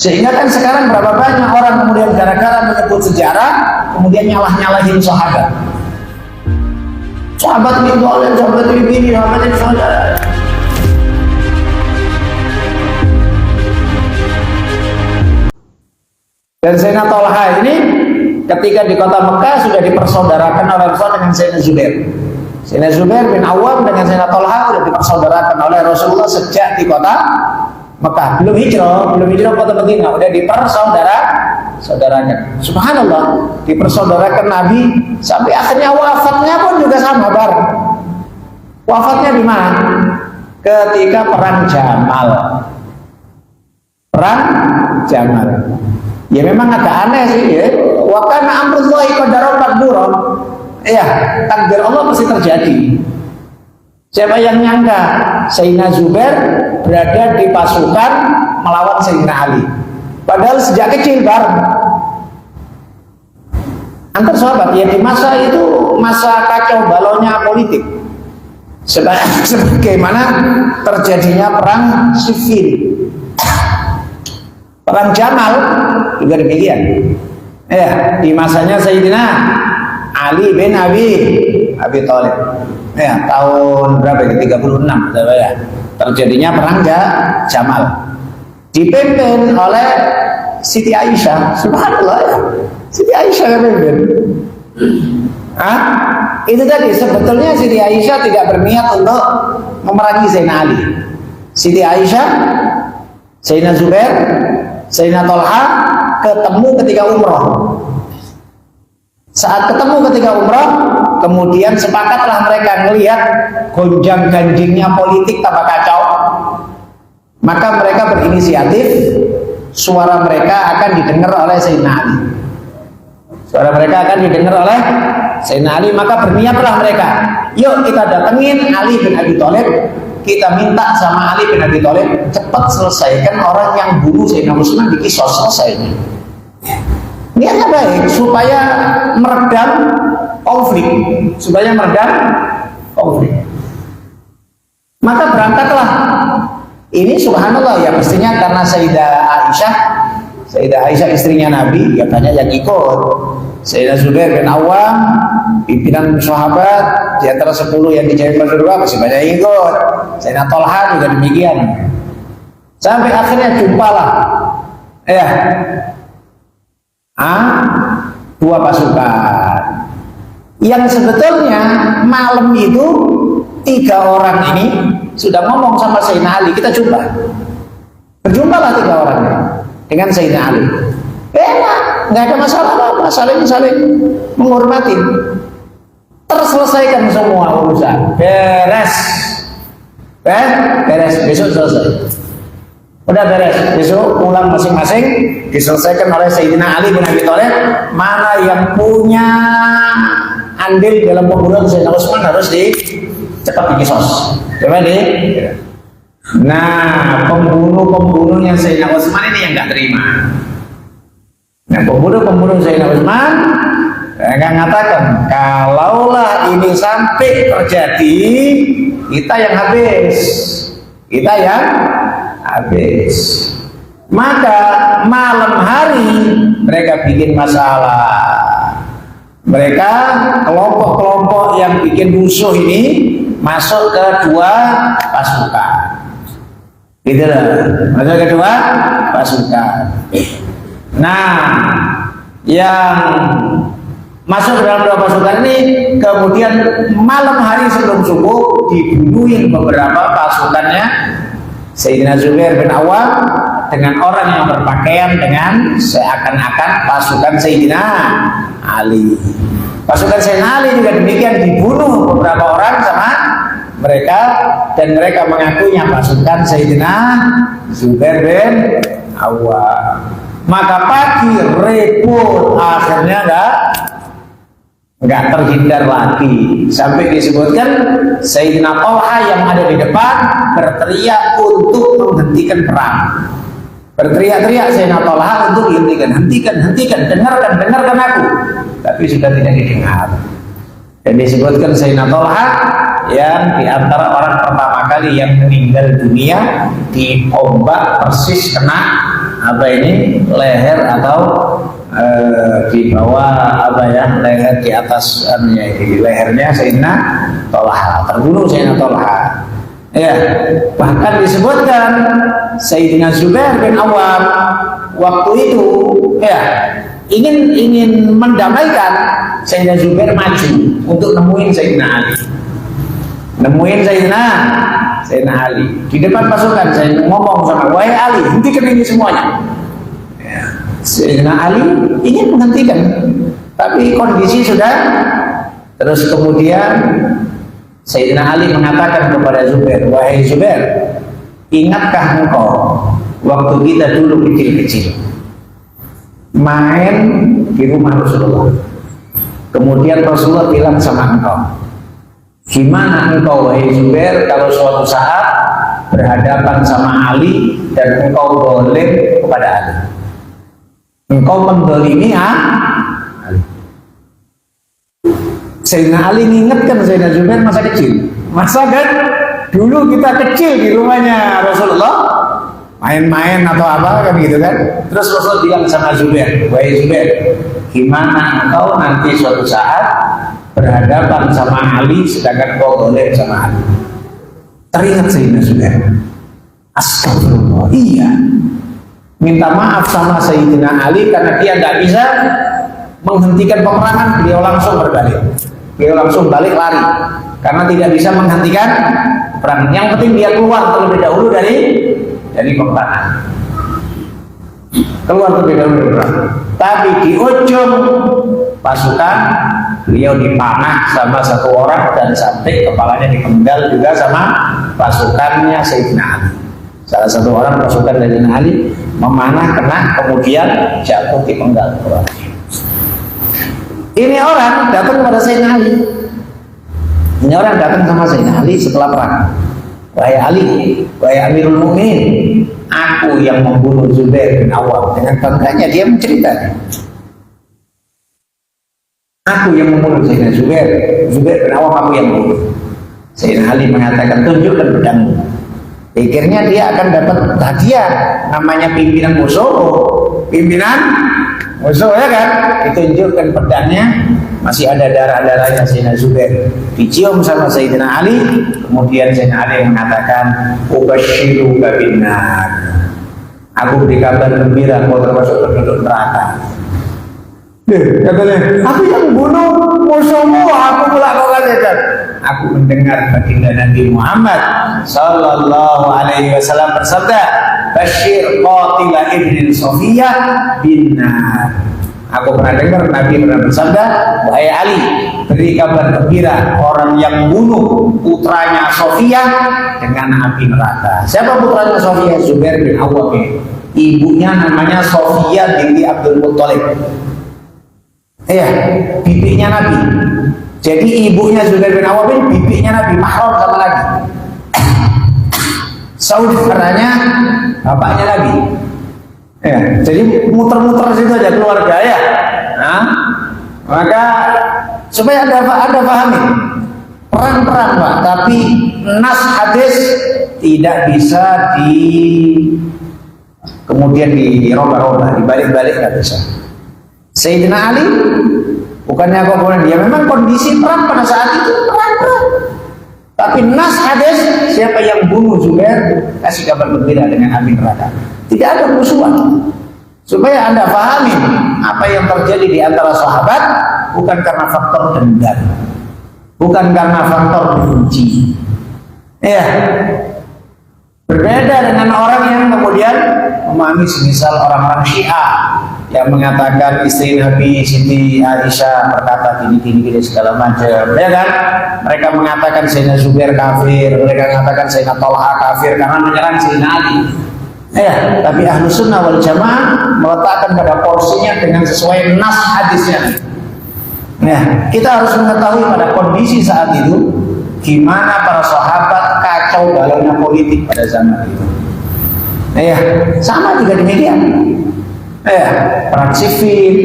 Sehingga kan sekarang berapa banyak orang kemudian gara-gara menyebut sejarah kemudian nyalah-nyalahin sahabat. Sahabat ini dolen, sahabat ini begini, sahabat ini saudara. Dan Sayyidina Thalha ini ketika di kota Mekah sudah dipersaudarakan oleh Rasulullah dengan Sayyidina Zubair. Sayyidina Zubair bin Awam dengan Sayyidina Thalha sudah dipersaudarakan oleh Rasulullah sejak di kota Mekah. Belum hijrah kota Madinah, sudah dipersaudarakan. Subhanallah, dipersaudarakan Nabi sampai akhirnya wafatnya pun juga sama bareng. Wafatnya di mana? Ketika perang Jamal. Perang Jamal. Ya memang agak aneh sih ya. Wa kana amrullahi qadaran maqdura. Iya, takdir Allah pasti terjadi. Siapa yang nyangka Sayyidina Zubair berada di pasukan melawan Sayyidina Ali. Padahal sejak kecil bareng. Antar sahabat ya, di masa itu masa kacau balaunya politik. Sebagaimana terjadinya perang Siffin. Perang Jamal juga demikian. Ya, di masanya Sayyidina Ali bin Abi Thalib. Ya, tahun berapa ya? 36 ya. Terjadinya perang Jamal. Dipimpin oleh Siti Aisyah. Subhanallah ya. Siti Aisyah yang pimpin. Itu tadi sebetulnya Siti Aisyah tidak berniat untuk memerangi Sayyidina Ali. Siti Aisyah, Sayyidina Zubair, Sayyidina Thalha ketemu ketika umroh. Saat ketemu ketika umroh, kemudian sepakatlah mereka melihat gonjang-ganjingnya politik tambah kacau. Maka mereka berinisiatif, suara mereka akan didengar oleh Sayyidina Ali. Suara mereka akan didengar oleh Sayyidina Ali, maka berniatlah mereka. Yuk kita datengin Ali bin Abi Thalib, kita minta sama Ali bin Abi Thalib cepat selesaikan orang yang bunuh Sayyidina Utsman di kisos, selesai. Niatnya baik supaya meredam konflik, Maka berangkatlah. Ini subhanallah ya, mestinya karena Sayyidah Aisyah istrinya Nabi, ya banyak yang ikut. Sayyidina Zubair bin Awam, pimpinan sahabat di antara 10 yang dijamin masuk surga, masih banyak yang ikut. Sayyidina Thalha juga demikian. Sampai akhirnya jumpalah dua pasukan yang sebetulnya malam itu 3 orang ini sudah ngomong sama Sayyidina Ali, kita jumpa. Berjumpalah 3 orang ini dengan Sayyidina Ali. Enak, nggak ada masalah apa-apa, saling menghormati. Terselesaikan semua urusan, beres, besok selesai. Udah beres, besok pulang masing-masing diselesaikan oleh Sayyidina Ali bin Abi Thalib. Mana yang punya andil dalam pembunuhan Sayyidina Utsman harus cepat dikisos. Coba deh. Nah, pembunuhnya Sayyidina Utsman ini yang nggak terima. Nah, pembunuh Sayyidina Utsman mereka mengatakan, kalaulah ini sampai terjadi, kita yang habis. Maka malam hari mereka bikin masalah. Mereka kelompok-kelompok yang bikin musuh ini masuk ke 2 pasukan. Gitu loh, masuk ke 2 pasukan. Nah, yang masuk ke dalam 2 pasukan ini kemudian malam hari sebelum subuh dibunuhin beberapa pasukannya Sayyidina Zubair bin Awam dengan orang yang berpakaian dengan seakan-akan pasukan Sayyidina Ali. Pasukan Sayyidina Ali juga demikian dibunuh beberapa orang sama mereka, dan mereka mengakuinya pasukan Sayyidina Zubair bin Awam. Maka pagi repot, akhirnya nggak terhindar lagi sampai disebutkan Sayyidina Thalha yang ada di depan berteriak untuk menghentikan perang. Berteriak-teriak Sayyidina Thalha untuk hentikan, dengarkan aku. Tapi sudah tidak didengar. Dan disebutkan Sayyidina Thalha yang di antara orang pertama kali yang meninggal dunia di ombak persis kena leher atau di bawah leher di atas di lehernya Sayyidina Tolha, terbunuh Sayyidina Tolha. Ya, bahkan disebutkan Sayyidina Zubair bin Awam waktu itu ingin mendamaikan. Sayyidina Zubair maju untuk nemuin Sayyidina Ali. Sayyidina Ali di depan pasukan. Saya ngomong sama, wahai Ali, hentikan ini semuanya. Sayyidina Ali ingin menghentikan, tapi kondisi sudah. Terus kemudian Sayyidina Ali mengatakan kepada Zubair, wahai Zubair, ingatkah engkau waktu kita dulu kecil-kecil main di rumah Rasulullah, kemudian Rasulullah bilang sama engkau, gimana engkau wahai Zubair kalau suatu saat berhadapan sama Ali dan engkau boleh kepada Ali, engkau mendolimi Ali. Sayyidina Ali mengingatkan Sayyidina Zubair masa kecil. Masa kan dulu kita kecil di rumahnya Rasulullah, main-main atau apa kan gitu kan. Terus Rasul bilang sama Zubair, wahai Zubair, gimana engkau nanti suatu saat berhadapan sama Ali sedangkan kau boleh sama Ali. Teringat Sayyidina Zubair, astagfirullah, iya, minta maaf sama Sayyidina Ali karena dia nggak bisa menghentikan peperangan. Beliau langsung berbalik, beliau langsung balik lari karena tidak bisa menghentikan perang. Yang penting dia keluar terlebih dahulu dari peperangan, keluar terlebih dahulu dari perang. Tapi di ujung pasukan beliau dipanah sama satu orang dan sampai kepalanya dipenggal juga sama pasukannya Sayyidina Ali. Salah satu orang pasukan Sayyidina Ali memanah kena, kemudian jatuh dipenggal kepalanya. Ini orang datang kepada Sayyidina Ali. Ini orang datang sama Sayyidina Ali setelah perang. Wahai Ali, wahai Amirul Mukminin, aku yang membunuh Zubair bin Awam. Dengan bangganya dia menceritakan, aku yang membunuh Sayyidina Zubair bin Awam, aku yang membunuh. Sayyidina Ali mengatakan, tunjukkan pedangmu. Pikirnya dia akan dapat hadiah, namanya pimpinan musuh ya kan. Ditunjukkan pedangnya, masih ada darah-darahnya Sayyidina Zubair, dicium sama Sayyidina Ali. Kemudian Sayyidina Ali mengatakan, ubasyiruka binnar, aku beri kabar gembira kau termasuk penduduk neraka. Katanya, aku yang bunuh musuhmu, aku pula kau katakan. Aku mendengar baginda Nabi Muhammad sallallahu alaihi wasallam bersabda, basyir qatila ibn Sofiyah binnar. Aku pernah dengar Nabi pernah bersabda, wahai Ali, beri kabar gembira orang yang bunuh putranya Sofiyah dengan api neraka. Siapa putranya Sofiyah? Zubair bin Awam. Ibunya namanya Sofiyah binti Abdul Muttalib. Iya, bibinya Nabi. Jadi ibunya Zubair bin Awam, bibinya Nabi, mahram sama Nabi. Saudaranya bapaknya Nabi. Ya, jadi muter-muter situ aja keluarga ya. Nah, maka supaya ada pahami perang-perang Pak, tapi nas hadis tidak bisa kemudian dirubah-rubah, dibalik-balik nggak bisa. Sayyidina Ali bukannya kok boleh, dia memang kondisi perang pada saat itu perang. Tapi nas hadis, siapa yang bunuh Zubair kasih kabar gembira dengan api neraka. Tidak ada musuhan. Supaya Anda pahami apa yang terjadi di antara sahabat bukan karena faktor dendam, bukan karena faktor benci. Ya, berbeda dengan orang yang kemudian memahami semisal orang-orang Syiah yang mengatakan istri Nabi Siti Aisyah berkata gini segala macam, ya kan? Mereka mengatakan Sayyidina Zubair kafir, mereka mengatakan Sayyidina Tolha kafir karena menyerang Sayyidina Ali. Ya, tapi Ahlus Sunnah wal Jamaah meletakkan pada porsinya dengan sesuai nas hadisnya. Nah, kita harus mengetahui pada kondisi saat itu gimana para sahabat kacau balaunya politik pada zaman itu. Ya, sama juga demikian. Ya, perang sifil.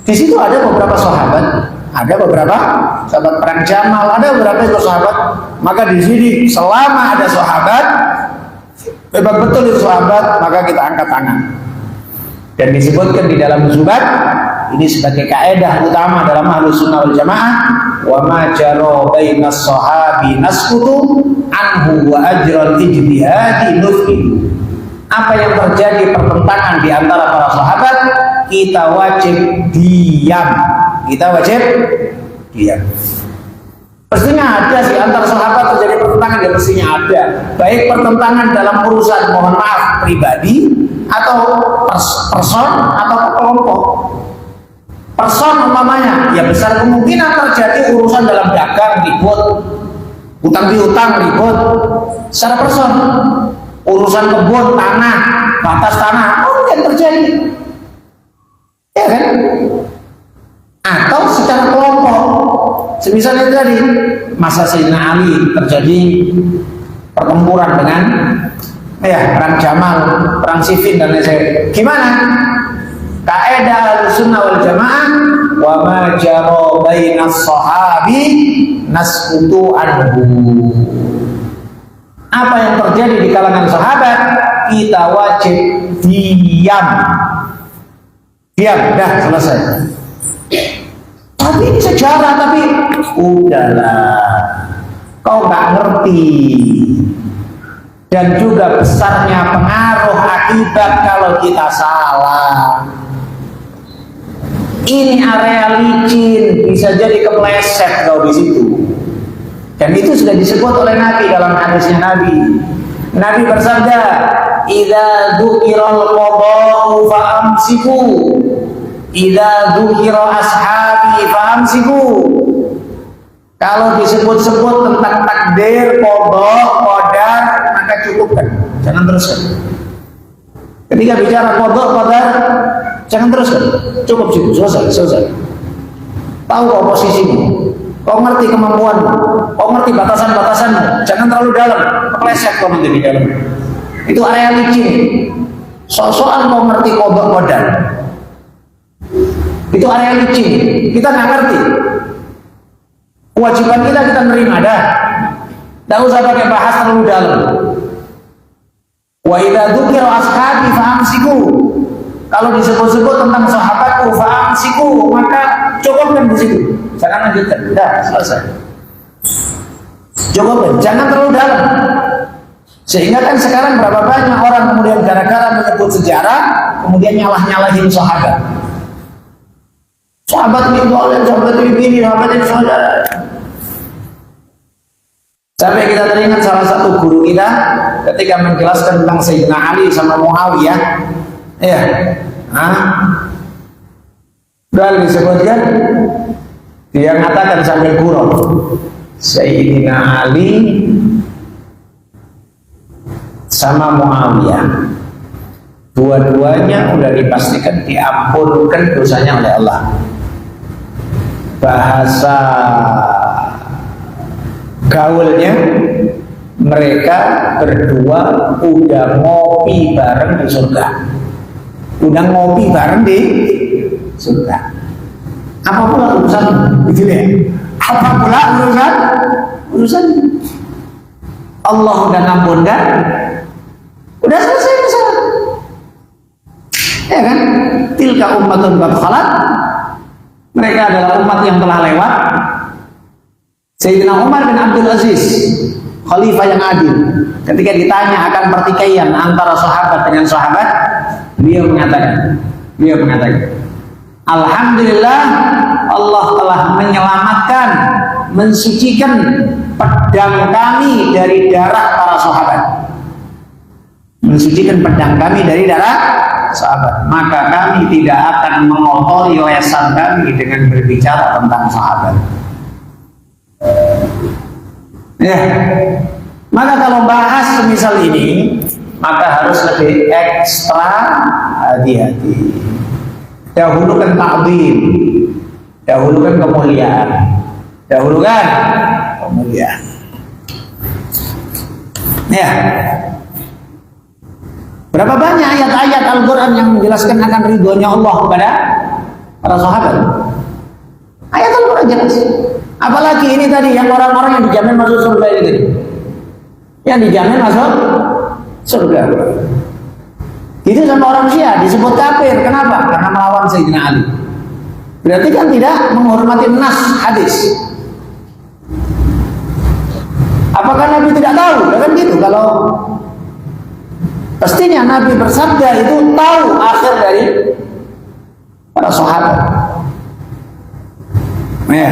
Di situ ada beberapa sahabat, perang Jamal, ada beberapa itu sahabat. Maka di sini selama ada sahabat, hebat betul itu sahabat, maka kita angkat tangan. Dan disebutkan di dalam Zubat ini sebagai kaidah utama dalam Ahlus Sunnah wal Jamaah, wa ma jara bainas sahabi nasqutu anhu wa ajral ijtihadi nufqidu. Apa yang terjadi pertentangan di antara para sahabat, kita wajib diam. Kita wajib diam. Pastinya ada sih antara sahabat terjadi pertentangan, dan pastinya ada. Baik pertentangan dalam urusan mohon maaf pribadi atau person atau kelompok. Person umpamanya, ya besar kemungkinan terjadi urusan dalam dagang ribut, utang piutang ribut. Secara person, urusan kebun, tanah, batas tanah, mungkin terjadi, ya kan? Atau secara kelompok, semisal itu tadi masa Sayyidina Ali terjadi pertempuran dengan perang Jamal, perang Siffin dan lain-lain. Gimana? Kaidah Ahlussunnah wal Jamaah, wa ma jara bainas sahabi nasqutu anhu. Apa yang terjadi di kalangan sahabat, kita wajib diam. Diam, dah selesai. Tapi ini sejarah, tapi udahlah, kau nggak ngerti. Dan juga besarnya pengaruh akibat kalau kita salah. Ini area licin, bisa jadi kepleset kau di situ. Dan itu sudah disebut oleh Nabi dalam hadisnya Nabi. Nabi bersabda, "Idza dzukiral qada'u fa'amsiku, idza dzukira ashabi fa'amsiku." Kalau disebut-sebut tentang takdir, qada, qadar, maka cukupkan, jangan teruskan. Ketika bicara qada, qadar, jangan teruskan, cukup situ, selesai. Tahu kau posisimu, kau ngerti kemampuanmu, kau ngerti batasan-batasanmu, jangan terlalu dalam, kepleset kau nanti di dalam. Itu area licin. Soal kau ngerti qada, qadar, itu area licin. Kita nggak ngerti. Kewajiban kita nerima dah. Tidak usah pakai bahas terlalu dalam. Wa idza dzukira ashabi fa'amsiku. Kalau disebut-sebut tentang sahabatku fa'amsiku, maka cukupkan di situ. Jangan lanjutkan. Dah, selesai. Cukupkan, jangan terlalu dalam. Sehingga kan sekarang berapa banyak orang kemudian gara-gara menyebut sejarah, kemudian nyalah-nyalahin sahabat. Sahabat ini boleh, sahabat ini, sahabat ini saudara. Sampai kita teringat salah satu guru kita ketika menjelaskan tentang Sayyidina Ali sama Muawiyah, ya, udah disebutkan, dia mengatakan sambil gurau, Sayyidina Ali sama Muawiyah, dua-duanya udah dipastikan diampunkan dosanya oleh Allah. Bahasa gaulnya, mereka berdua udah ngopi bareng di surga. Udah ngopi bareng di surga. Apa pula urusan gitu ya? Apa pula urusan Allah udah ngampunkan, udah selesai masalah. Ya kan? Tilka ummatun qad khalat. Mereka adalah umat yang telah lewat. Sayyidina Umar bin Abdul Aziz, khalifah yang adil, ketika ditanya akan pertikaian antara sahabat dengan sahabat, beliau mengatakan, Alhamdulillah, Allah telah menyelamatkan, mensucikan pedang kami dari darah para sahabat. Mensucikan pedang kami dari darah sahabat, maka kami tidak akan mengotori lesan kami dengan berbicara tentang sahabat. Ya, maka kalau bahas semisal ini, maka harus lebih ekstra hati-hati. Dahulukan ta'zim, dahulukan kemuliaan, dahulukan kemuliaan. Ya. Berapa banyak ayat-ayat Al-Quran yang menjelaskan akan ridhonya Allah kepada para sahabat? Ayat Al-Quran jelas. Apalagi ini tadi yang orang-orang yang dijamin masuk surga ini, yang dijamin masuk surga. Itu sama orang Syiah disebut kafir. Kenapa? Karena melawan Sayyidina Ali. Berarti kan tidak menghormati nas hadis. Apakah Nabi tidak tahu? Ya kan gitu. Kalau pastinya Nabi bersabda itu tahu akhir dari para sahabat. Ya.